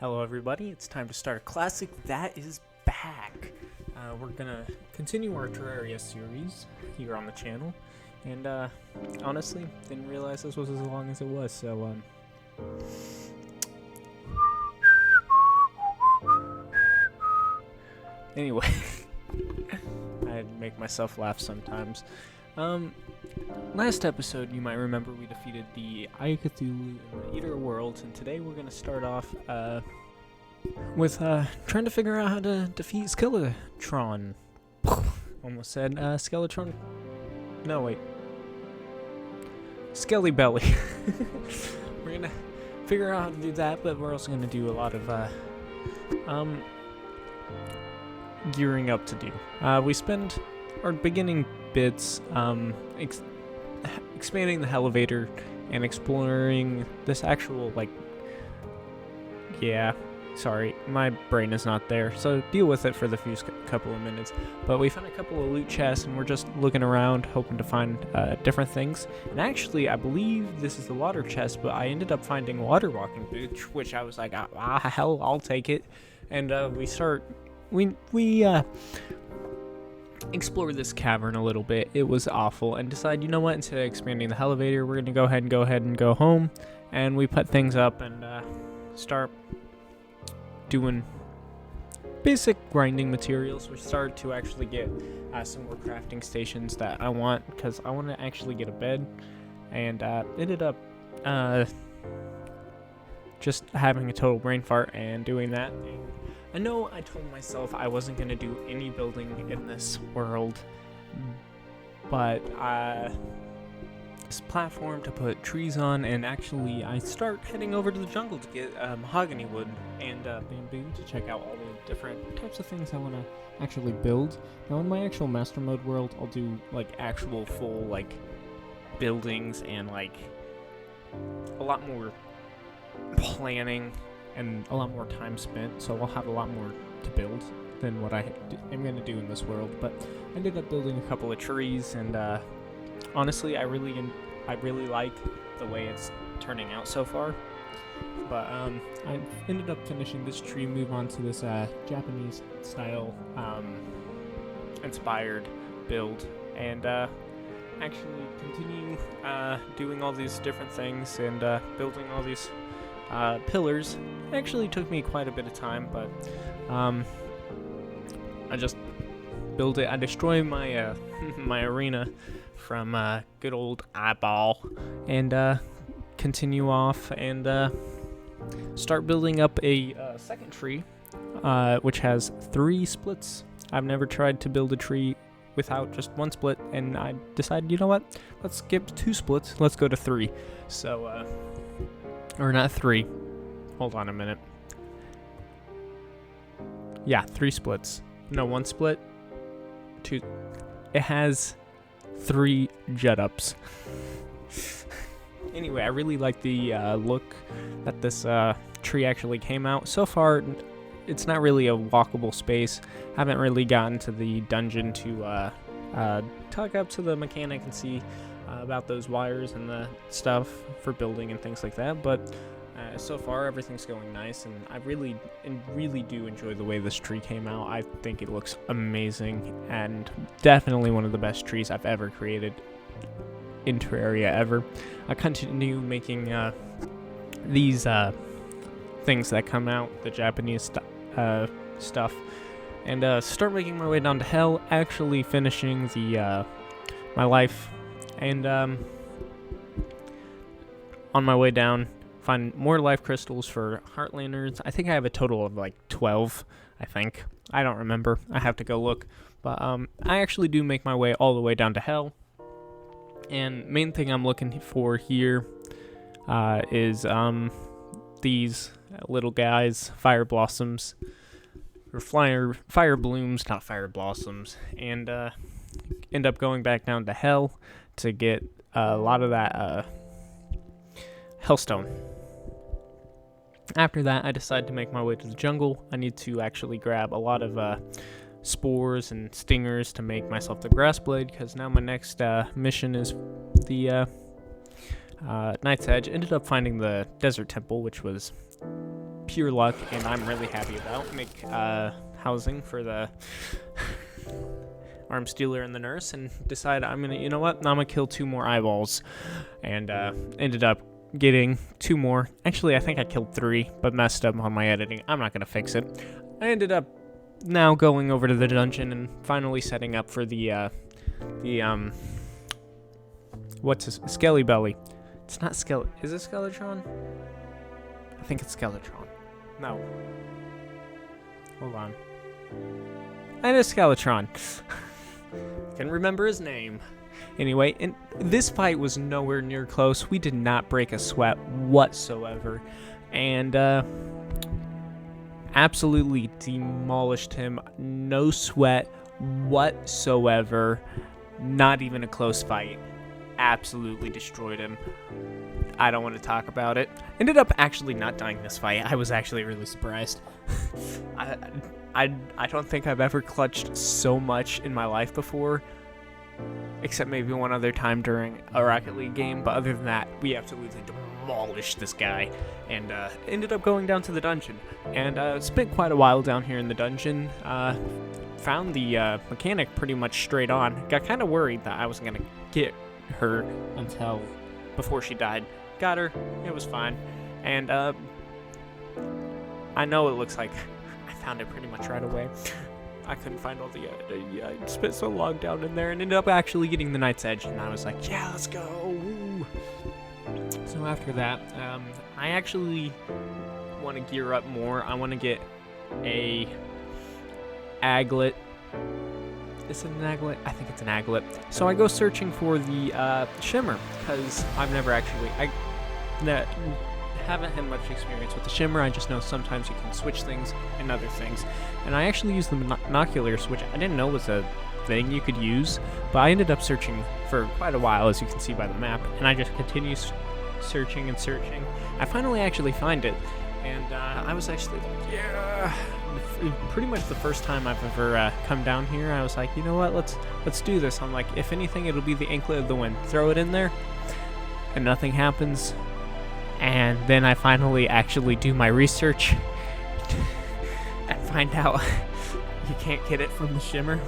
Hello everybody, it's time to start a classic that is back. We're gonna continue our Terraria series here on the channel, and honestly, didn't realize this was as long as it was, so anyway, I make myself laugh sometimes. Last episode, you might remember we defeated the Eye of Cthulhu in the Eater Worlds, and today we're gonna start off with trying to figure out how to defeat Skeletron. Almost said Skeletron. No, wait. Skelly Belly. We're gonna figure out how to do that, but we're also gonna do a lot of gearing up to do. We spend our beginning bits expanding the elevator and exploring this actual, sorry, my brain is not there, so deal with it for the couple of minutes. But we found a couple of loot chests, and we're just looking around, hoping to find different things. And actually, I believe this is the water chest, but I ended up finding water walking boots, which I was like, hell, I'll take it. And we explore this cavern a little bit. It was awful, and decide, you know what, instead of expanding the elevator, we're gonna go ahead and go home. And we put things up and start doing basic grinding materials. We started to actually get some more crafting stations that I want, because I want to actually get a bed, and ended up just having a total brain fart and doing that. I know I told myself I wasn't going to do any building in this world, but this platform to put trees on, and actually I start heading over to the jungle to get mahogany wood and bamboo to check out all the different types of things I want to actually build. Now in my actual master mode world, I'll do actual full buildings and a lot more planning and a lot more time spent, so I'll have a lot more to build than what I'm going to do in this world. But I ended up building a couple of trees, and honestly, I really like the way it's turning out so far. But I ended up finishing this tree, move on to this Japanese style inspired build, and actually continue doing all these different things and building all these pillars. It actually took me quite a bit of time, but I just built it. I destroyed my my arena from good old eyeball, and continue off and start building up a second tree, which has 3 splits. I've never tried to build a tree without just 1 split, and I decided, you know what, let's skip 2 splits, let's go to 3. So or not 3. Hold on a minute. Yeah, 3 splits. No, 1 split. 2. It has 3 jet ups. Anyway, I really like the look that this tree actually came out. So far, it's not really a walkable space. Haven't really gotten to the dungeon to talk up to the mechanic and see about those wires and the stuff for building and things like that, but so far everything's going nice, and I really do enjoy the way this tree came out. I think it looks amazing, and definitely one of the best trees I've ever created in Terraria ever. I continue making these things that come out, the Japanese stuff, and start making my way down to hell, actually finishing the my life. And on my way down, find more life crystals for heart lanterns. I think I have a total of 12, I think. I don't remember. I have to go look. But I actually do make my way all the way down to hell. And main thing I'm looking for here is these little guys, fire blossoms, or fire blooms, not fire blossoms, and end up going back down to hell to get a lot of that hellstone. After that, I decide to make my way to the jungle. I need to actually grab a lot of spores and stingers to make myself the grass blade, because now my next mission is the Night's Edge. Ended up finding the desert temple, which was pure luck, and I'm really happy about. Make housing for the arms dealer and the nurse, and decide I'm gonna, you know what, I'm gonna kill 2 more eyeballs, and ended up getting 2 more. Actually, I think I killed 3, but messed up on my editing. I'm not gonna fix it. I ended up now going over to the dungeon and finally setting up for the what's his Skelly Belly. It's not Skelly. Is it Skeletron? I think it's Skeletron. No. Hold on. It is Skeletron. Can remember his name. Anyway, and this fight was nowhere near close. We did not break a sweat whatsoever, and absolutely demolished him. No sweat whatsoever. Not even a close fight. Absolutely destroyed him. I don't want to talk about it. Ended up actually not dying this fight. I was actually really surprised. I don't think I've ever clutched so much in my life before, except maybe one other time during a Rocket League game, but other than that, we absolutely demolished this guy, and ended up going down to the dungeon, and spent quite a while down here in the dungeon. Found the mechanic pretty much straight on. Got kind of worried that I wasn't going to get her until before she died. Got her. It was fine. And I know it looks like I found it pretty much right away. I couldn't find all the I spent so long down in there, and ended up actually getting the Knight's Edge, and I was like, yeah, let's go. Woo. So after that, I actually want to gear up more. I want to get a aglet. Is it an aglet? I think it's an aglet. So I go searching for the shimmer, because I've never actually haven't had much experience with the shimmer. I just know sometimes you can switch things and other things, and I actually used the binoculars, which I didn't know was a thing you could use, but I ended up searching for quite a while, as you can see by the map, and I just continue searching and searching. I finally actually find it, and I was actually like, yeah. Pretty much the first time I've ever come down here, I was like, you know what, let's do this. I'm like, if anything, it'll be the Anklet of the Wind. Throw it in there, and nothing happens. And then I finally actually do my research and find out you can't get it from the shimmer.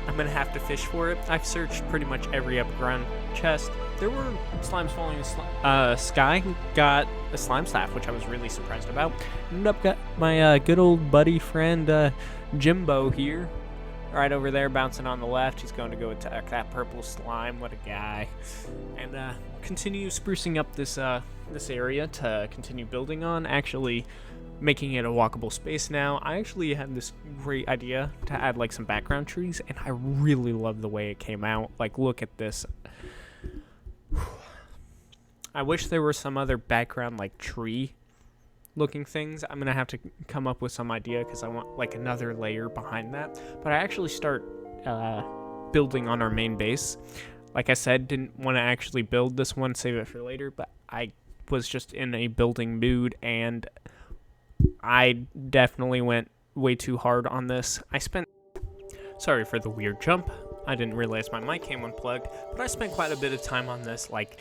I'm gonna have to fish for it. I've searched pretty much every underground chest. There were slimes falling in sky. Got a slime staff, which I was really surprised about. Ended up got my good old buddy friend Jimbo here, right over there, bouncing on the left. He's going to go attack that purple slime. What a guy! And continue sprucing up this this area to continue building on. Actually, making it a walkable space now. I actually had this great idea to add like some background trees, and I really love the way it came out. Like, look at this. I wish there were some other background like tree looking things. I'm gonna have to come up with some idea, because I want like another layer behind that. But I actually start building on our main base. Like I said, didn't want to actually build this one, save it for later, but I was just in a building mood, and I definitely went way too hard on this. Sorry for the weird jump. I didn't realize my mic came unplugged, but I spent quite a bit of time on this, like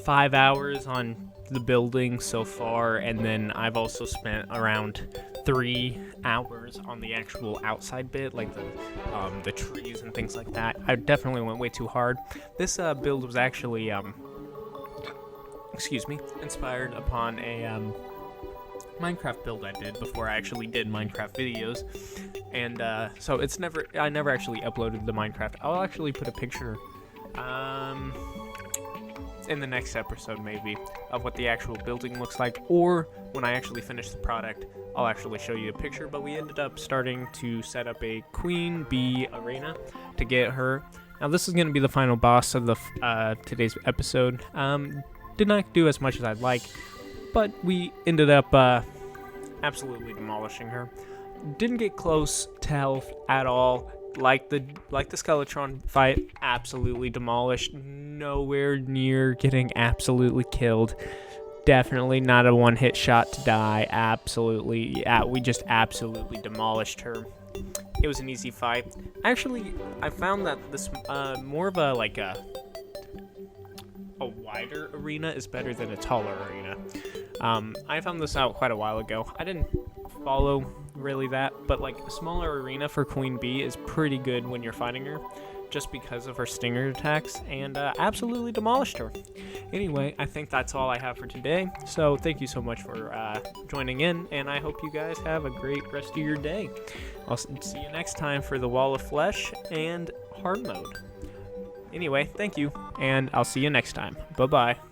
5 hours on the building so far, and then I've also spent around 3 hours on the actual outside bit, like the trees and things like that. I definitely went way too hard. This build was actually inspired upon a Minecraft build I did before I actually did Minecraft videos, and so I never actually uploaded the Minecraft. I'll actually put a picture in the next episode maybe of what the actual building looks like, or when I actually finish the product, I'll actually show you a picture. But we ended up starting to set up a queen bee arena to get her. Now this is going to be the final boss of the today's episode. Did not do as much as I'd like, but we ended up absolutely demolishing her. Didn't get close to health at all. Like the Skeletron fight, absolutely demolished. Nowhere near getting absolutely killed. Definitely not a one-hit shot to die. Absolutely, yeah, we just absolutely demolished her. It was an easy fight. Actually, I found that this more of a like a wider arena is better than a taller arena. I found this out quite a while ago. I didn't follow really that, but like a smaller arena for Queen Bee is pretty good when you're fighting her, just because of her stinger attacks, and absolutely demolished her. Anyway, I think that's all I have for today, so thank you so much for joining in, and I hope you guys have a great rest of your day. I'll see you next time for the Wall of Flesh and hard mode. Anyway, thank you, and I'll see you next time. Bye-bye.